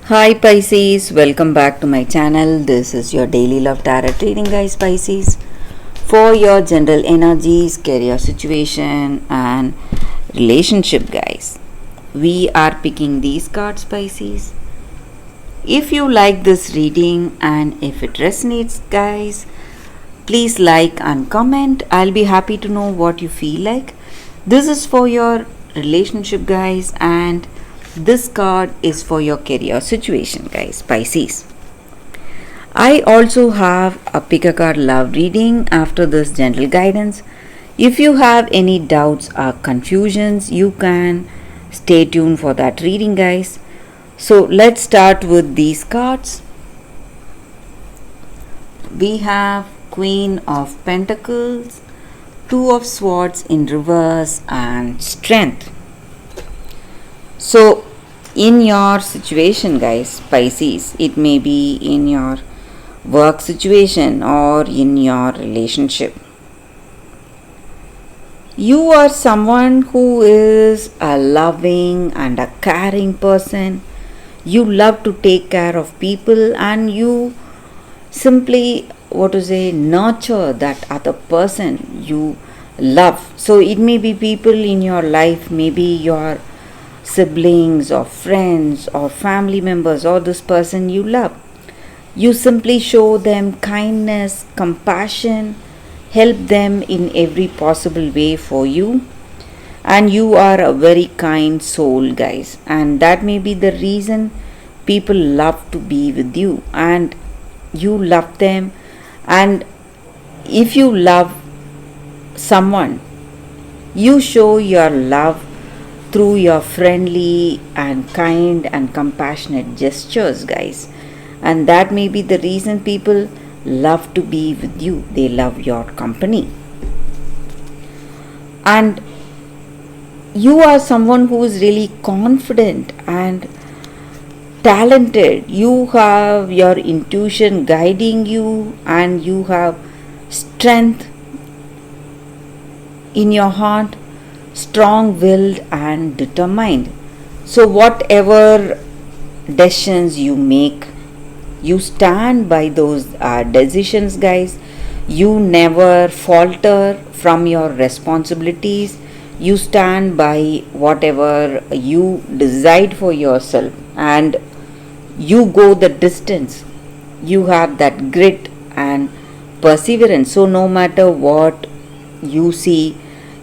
Hi Pisces, welcome back to my channel. This is your daily love tarot reading, guys. Pisces, for your general energies, career situation, and relationship, guys. We are picking these cards, Pisces. If you like this reading and if it resonates, guys, please like and comment. I'll be happy to know what you feel like. This is for your relationship, guys, and this card is for your career situation, guys, Pisces. I also have a pick a card love reading after this general guidance. If you have any doubts or confusions, you can stay tuned for that reading, guys. So let's start with these cards. We have Queen of Pentacles, Two of Swords in reverse, and Strength. So in your situation, guys, Pisces, it may be in your work situation or in your relationship. You are someone who is a loving and a caring person. You love to take care of people and you simply nurture that other person you love. So it may be people in your life, maybe your siblings or friends or family members or this person you love. You simply show them kindness, compassion, help them in every possible way for you, and you are a very kind soul, guys, and that may be the reason people love to be with you and you love them. And if you love someone, you show your love through your friendly and kind and compassionate gestures, guys, and that may be the reason people love to be with you. They love your company. And you are someone who is really confident and talented. You have your intuition guiding you and you have strength in your heart, strong-willed and determined. So whatever decisions you make, you stand by those decisions, guys. You never falter from your responsibilities. You stand by whatever you decide for yourself and you go the distance. You have that grit and perseverance. So no matter what you see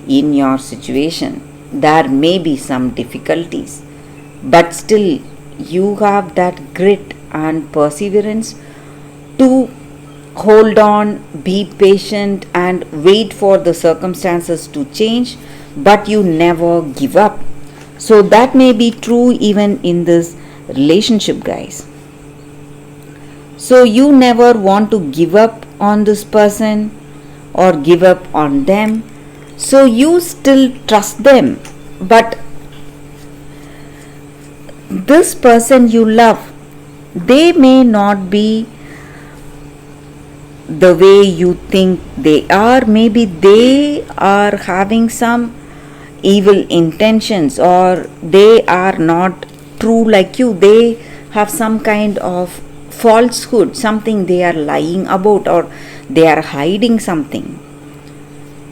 in your situation, there may be some difficulties, but still you have that grit and perseverance to hold on, be patient, and wait for the circumstances to change, but you never give up. So that may be true even in this relationship, guys. So you never want to give up on this person or give up on them. So you still trust them, but this person you love, they may not be the way you think they are. Maybe they are having some evil intentions or they are not true like you. They have some kind of falsehood, something they are lying about or they are hiding something.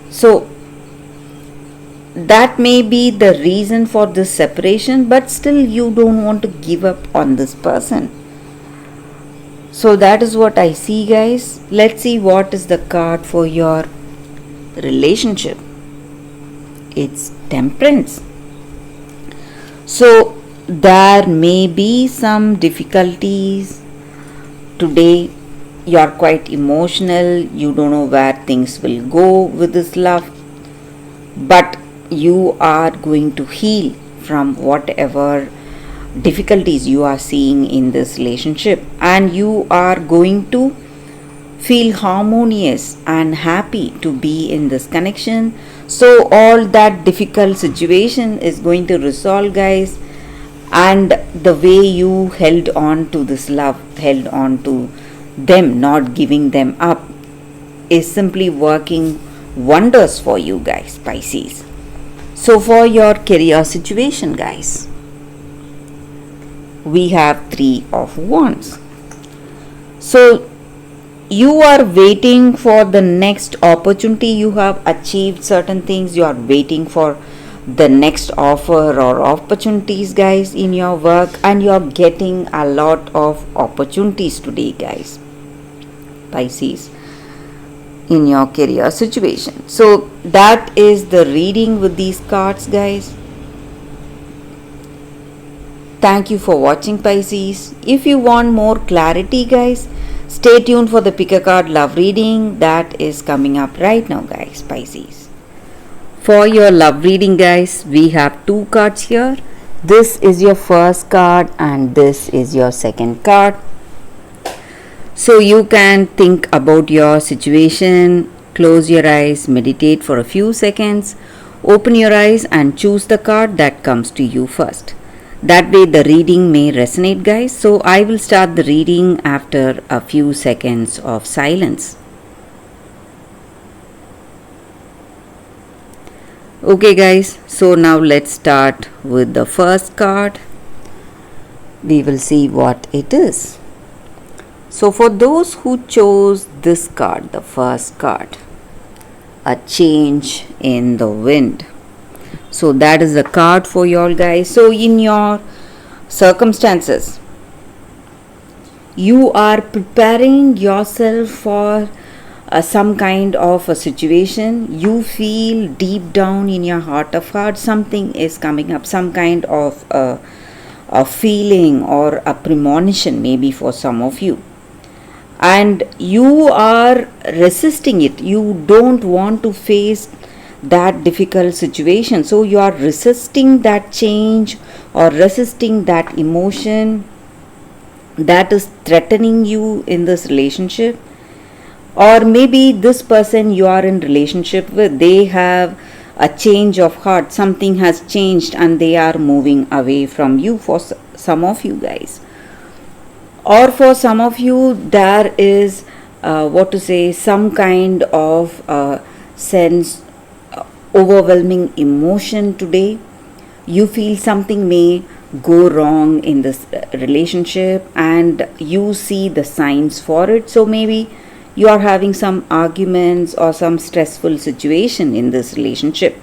So that may be the reason for this separation, but still you don't want to give up on this person. So that is what I see, guys. Let's see what is the card for your relationship. It's Temperance. So there may be some difficulties today. You are quite emotional. You don't know where things will go with this love, but you are going to heal from whatever difficulties you are seeing in this relationship, and you are going to feel harmonious and happy to be in this connection. So all that difficult situation is going to resolve, guys, and the way you held on to this love, held on to them, not giving them up, is simply working wonders for you, guys, Pisces. So for your career situation, guys, we have Three of Wands. So you are waiting for the next opportunity. You have achieved certain things. You are waiting for the next offer or opportunities, guys, in your work, and you are getting a lot of opportunities today, guys, Pisces, in your career situation. So that is the reading with these cards, guys. Thank you for watching, Pisces. If you want more clarity, guys, stay tuned for the pick a card love reading that is coming up right now, guys, Pisces. For your love reading, guys, we have two cards here. This is your first card and this is your second card. So you can think about your situation, close your eyes, meditate for a few seconds, open your eyes and choose the card that comes to you first. That way the reading may resonate, guys. So I will start the reading after a few seconds of silence. Okay, guys, so now let's start with the first card. We will see what it is. So for those who chose this card, the first card, a change in the wind. So that is the card for you all, guys. So in your circumstances, you are preparing yourself for some kind of a situation. You feel deep down in your heart of hearts something is coming up, some kind of a feeling or a premonition, maybe for some of you, and you are resisting it. You don't want to face that difficult situation, so you are resisting that change or resisting that emotion that is threatening you in this relationship. Or maybe this person you are in relationship with, they have a change of heart, something has changed and they are moving away from you, for some of you guys. Or for some of you, there is some kind of sense, overwhelming emotion today. You feel something may go wrong in this relationship and you see the signs for it. So maybe you are having some arguments or some stressful situation in this relationship.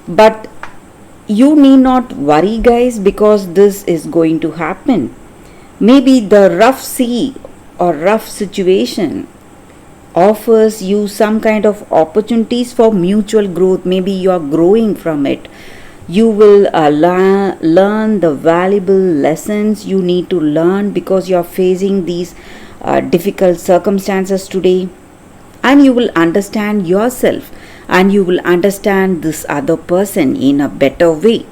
But you need not worry, guys, because this is going to happen. Maybe the rough sea or rough situation offers you some kind of opportunities for mutual growth. Maybe you are growing from it. You will learn the valuable lessons you need to learn because you are facing these difficult circumstances today, and you will understand yourself and you will understand this other person in a better way,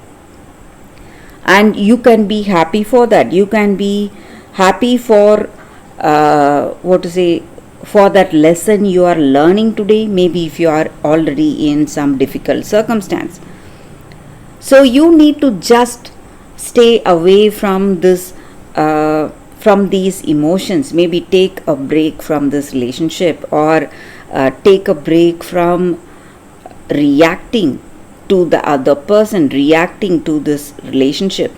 and you can be happy for that. You can be happy for for that lesson you are learning today, maybe if you are already in some difficult circumstance. So you need to just stay away from this from these emotions. Maybe take a break from this relationship, or take a break from reacting to the other person, reacting to this relationship,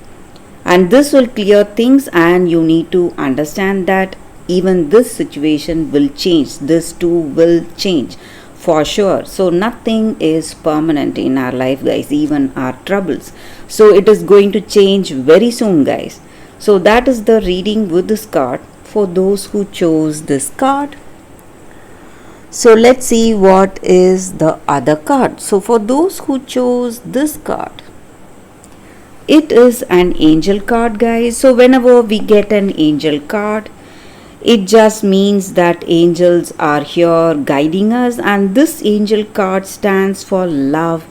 and this will clear things. And you need to understand that even this situation will change, this too will change for sure. So nothing is permanent in our life, guys, even our troubles. So it is going to change very soon, guys. So that is the reading with this card for those who chose this card. So let's see what is the other card. So for those who chose this card, it is an angel card, guys. So whenever we get an angel card, it just means that angels are here guiding us, and this angel card stands for love,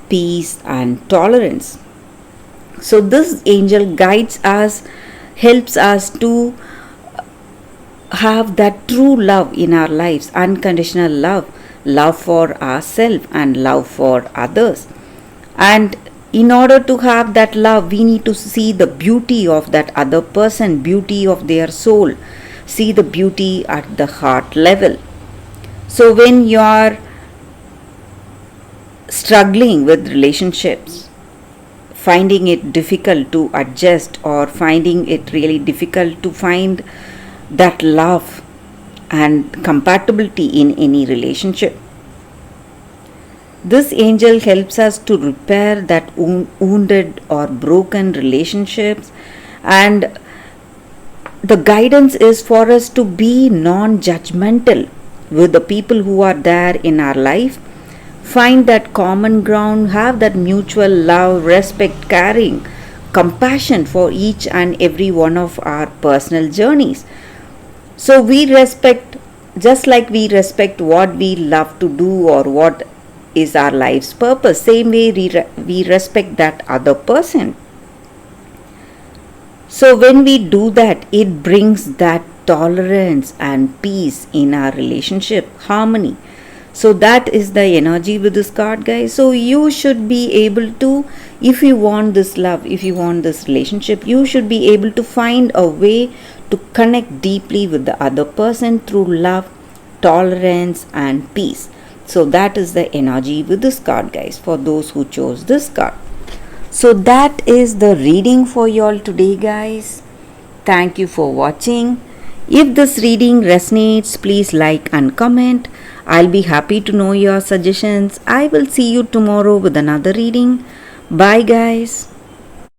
peace and tolerance. So this angel guides us, helps us to have that true love in our lives, unconditional love, love for ourselves and love for others. And in order to have that love, we need to see the beauty of that other person, beauty of their soul, see the beauty at the heart level. So when you are struggling with relationships, finding it difficult to adjust, or finding it really difficult to find that love and compatibility in any relationship. This angel helps us to repair that wounded or broken relationships, and the guidance is for us to be non judgmental with the people who are there in our life. Find that common ground, have that mutual love, respect, caring, compassion for each and every one of our personal journeys. So we respect, just like we respect what we love to do or what is our life's purpose, same way we respect that other person. So when we do that, it brings that tolerance and peace in our relationship, harmony. So that is the energy with this card, guys. So you should be able to, if you want this love, if you want this relationship, you should be able to find a way to connect deeply with the other person through love, tolerance, and peace. So that is the energy with this card, guys, for those who chose this card. So that is the reading for y'all today, guys. Thank you for watching. If this reading resonates, please like and comment. I'll be happy to know your suggestions. I will see you tomorrow with another reading. Bye, guys.